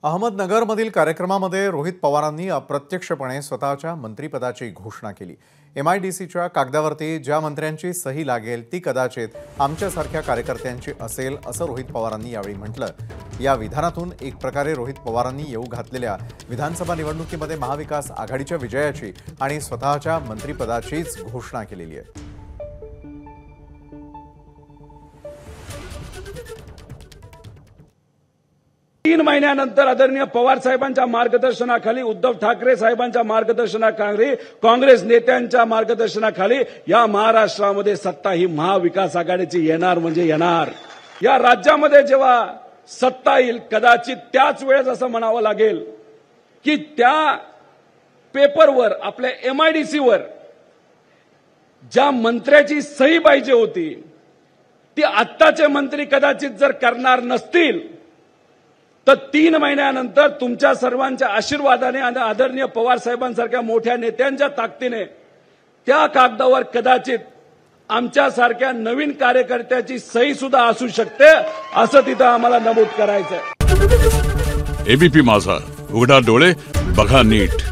अहमदनगरमधील कार्यक्रमामध्ये रोहित पवारांनी अप्रत्यक्षपणे स्वतःच्या मंत्रिपदाची घोषणा केली। MIDCच्या कागदावरती ज्या मंत्र्यांची सही लागेल ती कदाचित आमच्यासारख्या कार्यकर्त्यांची असेल असं रोहित पवारांनी यावेळी म्हटलं। या विधानातून एक प्रकारे रोहित पवारांनी येऊ घातलेल्या विधानसभा निवडणुकीमध्ये महाविकास आघाडीच्या विजयाची आणि स्वतःच्या मंत्रिपदाचीच घोषणा केलेली आहे। 3 महिन्यानंतर आदरणीय पवार साहेबांच्या मार्गदर्शनाखाली, उद्धव ठाकरे साहेबांच्या मार्गदर्शनाखाली, काँग्रेस नेत्यांच्या मार्गदर्शनाखाली या महाराष्ट्रामध्ये सत्ता ही महाविकास आघाडीची येणार म्हणजे येणार। या राज्यामध्ये जेव्हा सत्ता येईल कदाचित त्याच वेळेस असं म्हणावं लागेल की त्या पेपरवर आपल्या MIDCवर ज्या मंत्र्याची सही पाहिजे होती ती आत्ताचे मंत्री कदाचित जर करणार नसतील तर 3 महिन्यानंतर तुमच्या सर्वांच्या आशीर्वादाने आणि आदरणीय पवार साहेबांसारख्या मोठ्या नेत्यांच्या ताकदीने त्या कागदावर कदाचित आमच्यासारख्या नवीन कार्यकर्त्याची सही सुद्धा असू शकते असं तिथं आम्हाला नमूद करायचंय। ABP माझा, उघडा डोळे बघा नीट।